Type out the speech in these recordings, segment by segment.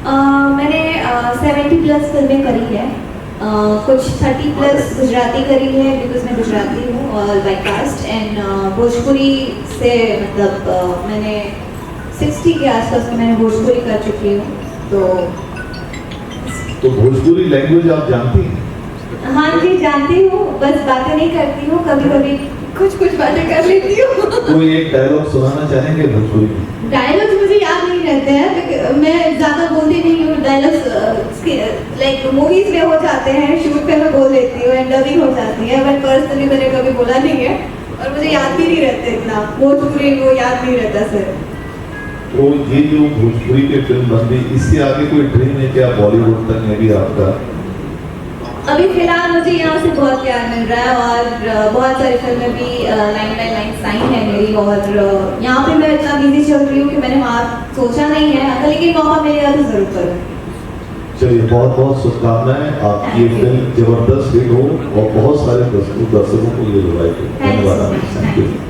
मैंने 70+ फिल्में करी है, कुछ 30+ गुजराती करी है बिकॉज मैं गुजराती हूँ और बाई कास्ट, एंड भोजपुरी से मतलब मैंने 60 के आसपास में मैंने भोजपुरी कर चुकी हूँ। तो भोजपुरी लैंग्वेज आप जानती हैं? हाँ जी जानती हूँ, बस बातें नहीं करती हूँ, कभी कभी कुछ बातें कर लेती हूँ। कोई एक डायलॉग सुनाना चाहेंगे भोजपुरी में? डायलॉग्स मुझे याद नहीं रहते हैं, मैं ज़्यादा बोलती नहीं हूँ। डायलॉग्स लाइक मूवीज़ में हो जाते हैं, शूट पे मैं बोल लेती हूँ एंड डबिंग हो जाती है, बट पर्सनली मैंने कभी बोला नहीं है और मुझे याद भी नहीं रहते इतना, भोजपुरी वो याद नहीं रहता सर। तो ये जो भोजपुरी की फिल्म बन गई, इससे आगे कोई ड्रीम है क्या बॉलीवुड तक में भी आपका? अभी फिलहाल मुझे यहाँ से बहुत प्यार मिल रहा है और बहुत सारी फिल्में भी लाइन बाई लाइन साइन है मेरी, और यहाँ पे मैं इतना बिजी चल रही हूँ कि मैंने वहाँ सोचा नहीं है, अगर लेकिन मौका मिलेगा तो जरूर करूँ। चलिए बहुत बहुत शुभकामनाएं, आपकी ये फिल्म जबरदस्त हिट हो और बहुत सारे दर्शकों को ये दिलवाई। धन्यवाद।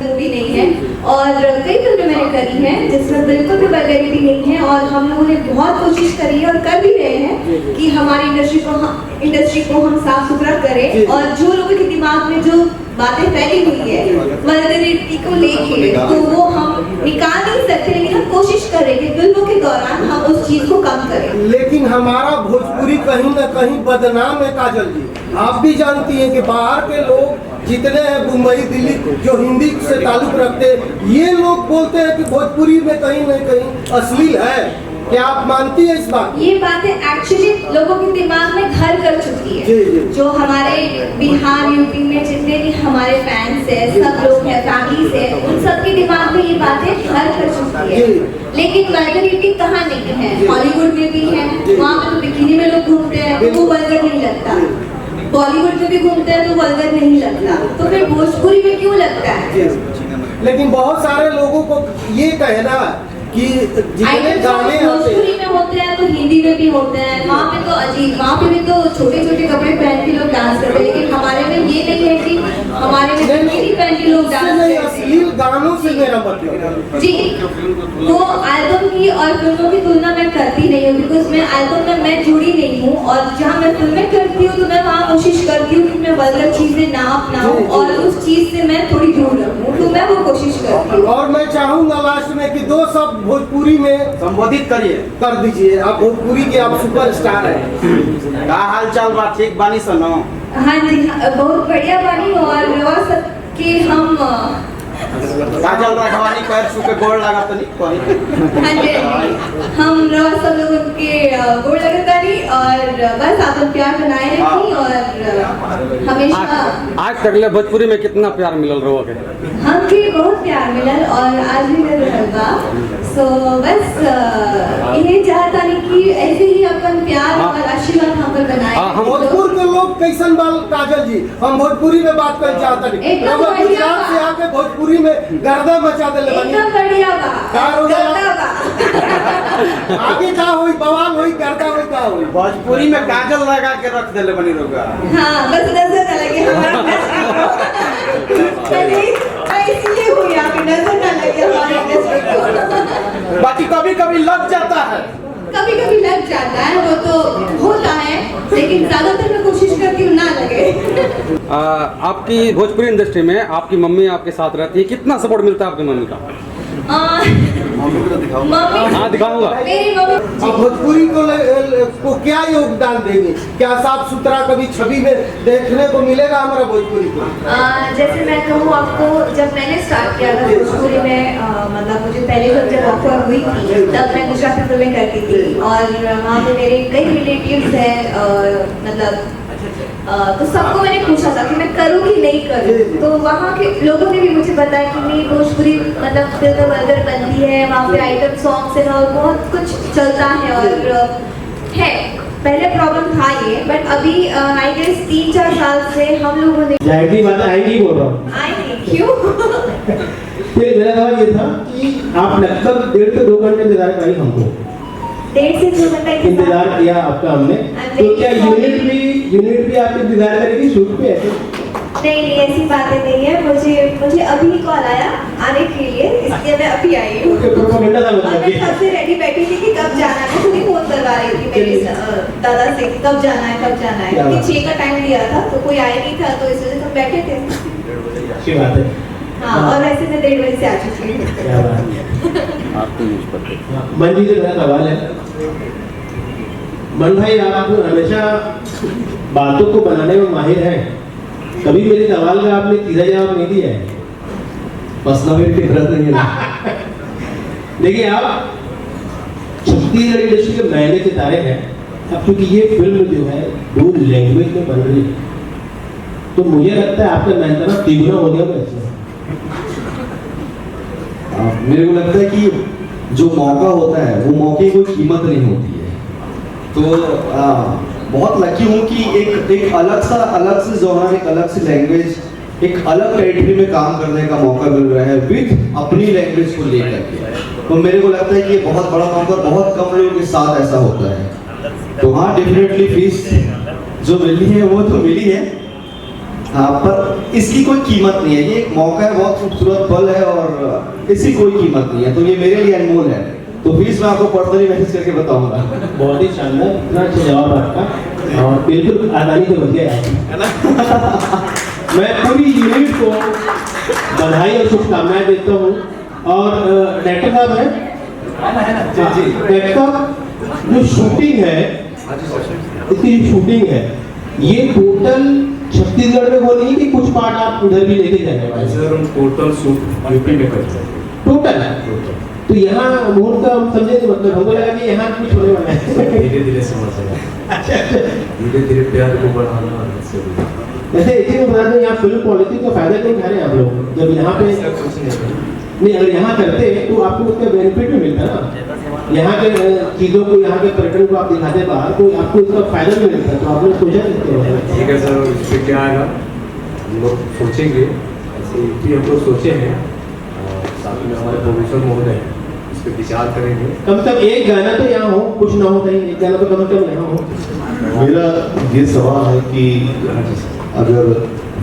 भी नहीं है और कई फिल्में मैंने करी हैं जिसमें बिल्कुल भी वल्गैरिटी नहीं है, और हम लोगों ने बहुत कोशिश करी है और कर भी रहे हैं कि हमारी इंडस्ट्री को हम साफ सुथरा करें, और जो लोगों के दिमाग में जो बातें फैली हुई है वल्गैरिटी को लेके, तो वो हम निकाल नहीं सकते, लेकिन हम कोशिश करें कि फिल्मों के दौरान हम उस चीज को कम करें। लेकिन हमारा भोजपुरी कहीं न कहीं बदनाम है काजल जी, आप भी जानती हैं कि बाहर के लोग जितने हैं मुंबई दिल्ली जो हिंदी से ताल्लुक रखते हैं, ये लोग बोलते हैं कि भोजपुरी में कहीं न कहीं अश्लील है। क्या आप मानती हैं इस बात? ये बातें एक्चुअली लोगों के दिमाग में घर कर चुकी है। जी। जो हमारे बिहार यूपी में जितने भी हमारे फैंस है, सब लोग हैं, फैमिलीज है, उन सबके दिमाग में ये बातें घर कर चुकी है। लेकिन वल्गैरिटी कहाँ नहीं है? हॉलीवुड में भी है, वहाँ पे तो बिकिनी में लोग घूमते हैं तो वो वल्गर नहीं लगता, बॉलीवुड में भी घूमते हैं तो वल्गर नहीं लगता, तो फिर भोजपुरी में क्यों लगता है? लेकिन बहुत सारे लोगों को ये कहना कि जितने गाने भोजपुरी में होते हैं तो हिंदी में भी होते हैं, वहाँ पे तो अजीब, वहाँ पे भी तो छोटे छोटे कपड़े पहन के लोग डांस करते हैं, लेकिन हमारे में ये नहीं है कि हमारे में हिंदी पहन के लोग डांस करते हैं। अश्लील गानों से मेरा मतलब जी, तो एल्बम की और फिल्मों की तुलना मैं करती नहीं हूँ, बिकॉज मैं एल्बम में मैं जुड़ी नहीं हूँ, और जहाँ मैं फिल्में करती हूँ तो मैं वहाँ कोशिश करती हूँ कि मैं वल्गर चीजें ना अपनाऊँ और उस चीज से मैं थोड़ी दूर रहूँ, तो मैं वो कोशिश करती हूँ। और मैं चाहूंगा लास्ट में कि 2 शब्द भोजपुरी में संबोधित कर दीजिए। आप भोजपुरी के आप सुपरस्टार हैं, का हाल चाल बा? ठीक बानी सनो? हाँ जी, बहुत बढ़िया बानी, और सबके हम काजल राघवानी पैर छू के गोड़ लगा तो नहीं कोई? हाँ जी, हम सब लोग उनके गोड़ लगता नहीं, और बस आप लोग प्यार बनाए रखी और हमेशा। आज तक ले भोजपुरी में कितना प्यार मिलल रहोगे? हम भी बहुत प्यार मिलल और आज भी मिल रहा बा, सो बस इन्हें चाहता नहीं कि ऐसे ही अपन प्यार और आशीर्वाद हम पर बनाए। भोजपुर के लोग कैसन बाल काजल जी, हम भोजपुरी में बात कर चाहता नहीं, गुजरात से आके भोजपुरी में गर्दा मचा दे एकदम बढ़िया बा, आगे का होई बवाल होई गर्दा होई का होई? भोजपुरी में काजल लगा के रख देले बनी रोगा। हाँ, बस नजर न लगे हमारा इसलिए हुई, आपकी नजर न लगे हमारे इंडस्ट्री को। बाकी कभी कभी लग जाता है, कभी कभी लग जाता है, वो तो होता है, लेकिन ज्यादातर मैं कोशिश करती हूँ ना लगे। आपकी भोजपुरी इंडस्ट्री में आपकी मम्मी आपके साथ रहती है, कितना सपोर्ट मिलता है आपकी मम्मी का? मम्मी, हाँ दिखाऊंगा। मेरी मम्मी भोजपुरी को क्या योगदान देंगे? क्या साफ सुथरा कभी छवि में देखने को मिलेगा हमारा भोजपुरी को? जैसे मैं कहूँ आपको, जब मैंने स्टार्ट किया था भोजपुरी में, मतलब मुझे पहले जब ऑफर हुई थी तब मैं गुजराती फिल्में करती थी, और वहाँ पे मेरे कई रिलेटिव्स हैं, मतलब तो सबको मैंने पूछा था कि मैं करूँ कि नहीं करूँ, तो वहाँ के लोगों ने भी मुझे बताया कि नहीं, भोजपुरी मतलब फिल्म वगैरह बनती है, वहाँ पे आइटम सॉन्ग्स है और बहुत कुछ चलता है, और है पहले प्रॉब्लम था ये, बट अभी आई गेस 3-4 साल से हम लोगों ने जाहिर बात आई नहीं बोल रहा हूँ। आई नहीं क्यों? फिर मेरा सवाल ये था कि आप लगभग 1.5 से 2 घंटे इंतजार करी हमको, 1.5 से 2 घंटे इंतजार किया आपका हमने, तो क्या यूनिट भी आपने इंतजार करेगी शूट पे ऐसे? नहीं, ऐसी बातें नहीं है, मुझे अभी कॉल आया आने के लिए, इसलिए मैं अभी आई हूँ। प्रोपेगेंडा था मतलब मैं सबसे रेडी बैठी थी कि कब जाना है, मेरे दादा से कि कब जाना है कब जाना है, क्या क्योंकि बात। 6 का टाइम दिया था तो कोई आया नहीं था, तो इस वजह से हम बैठे थे। अच्छी बात है। हाँ, और वैसे मैं 1:30 बजे से आ चुकी हूँ। क्या बात है। आपको न्यूज़ पढ़ते मन जी से मेरा सवाल है, मन भाई आप हमेशा बातों को बनाने में माहिर हैं, कभी मेरे सवाल का आपने सीधा जवाब नहीं दिया है। मसला मेरी फितरत नहीं है। देखिए आप छत्तीसगढ़ इंडस्ट्री के महंगे सितारे हैं। अब क्योंकि ये फिल्म जो है 2 लैंग्वेज में बन रही है, तो मुझे लगता है आपका मेहनत तिगुना हो गया वैसे। मेरे को लगता है कि जो मौका होता है वो मौके की कोई कीमत नहीं होती है। तो बहुत लकी हूँ कि एक अलग से जॉनर, एक अलग सी लैंग्वेज, एक अलग टेरिटरी में काम करने का मौका मिल रहा है विद अपनी लैंग्वेज को लेकर के। तो मेरे को लगता है कि ये बहुत बड़ा मौका, बहुत कम लोगों के साथ ऐसा होता है। तो हाँ, डेफिनेटली फीस जो मिली है वो तो मिली है, हाँ, पर इसकी कोई कीमत नहीं है। ये एक मौका है, बहुत खूबसूरत पल है और इसकी कोई कीमत नहीं है, तो ये मेरे लिए अनमोल है। तो फीस मैं आपको पर्सनली मैसेज करके बताऊंगा। बहुत ही शानदार, इतना अच्छा जवाब आपका और बिल्कुल आसानी से बच गया है ना। मैं पूरी यूनिट को बधाई और शुभकामनाएं देता हूँ। और डायरेक्टर साहब हैं, डायरेक्टर साहब, जो शूटिंग है, इसकी जो शूटिंग है, ये टोटल छत्तीसगढ़ में हो रही है कि कुछ पार्ट आप उधर भी लेके जाने वाले हैं? सर हम टोटल शूट यूपी में करते हैं। टोटल तो यहाँ मुहूर्त का हम समझे नहीं, मतलब हमको लगा कि यहाँ कुछ होने वाला है। धीरे धीरे समझ आएगा। अच्छा अच्छा। धीरे धीरे प्यार को बढ़ाना और इससे भी। वैसे इसी में बता दें, यहाँ फिल्म पॉलिसी का फायदा क्यों उठा रहे हैं आप लोग? जब यहाँ पे ऐसा कुछ नहीं है। नहीं, अगर यहाँ करते तो आपको उसका बेनिफिट भी मिलता ना। यहाँ के चीज़ों को, यहाँ के पर्यटन को आप दिखाते बाहर, तो आपको इसका फायदा भी मिलता। तो आपने सोचा नहीं? ठीक है सर, इस पर क्या आएगा हम लोग सोचेंगे। ऐसे यूपी हम लोग सोचे हैं, साथ में हमारे प्रोड्यूसर महोदय हैं, इस पर विचार करेंगे। कम से कम एक गाना तो यहाँ हो, कुछ ना हो कहीं, एक गाना तो कम से कम यहाँ हो। मेरा ये सवाल है कि अगर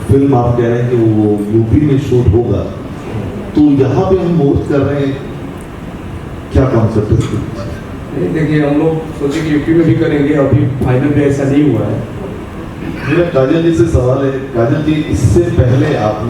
फिल्म आप कह रहे हैं कि वो यूपी में शूट होगा, तो यहाँ पे हम मुहूर्त कर रहे हैं, क्या कॉन्सेप्ट है इसका? नहीं, देखिए हम लोग सोचे कि यूपी में भी करेंगे, अभी फाइनल में ऐसा नहीं हुआ है। मेरा काजल जी से सवाल है, काजल जी, इससे पहले आपने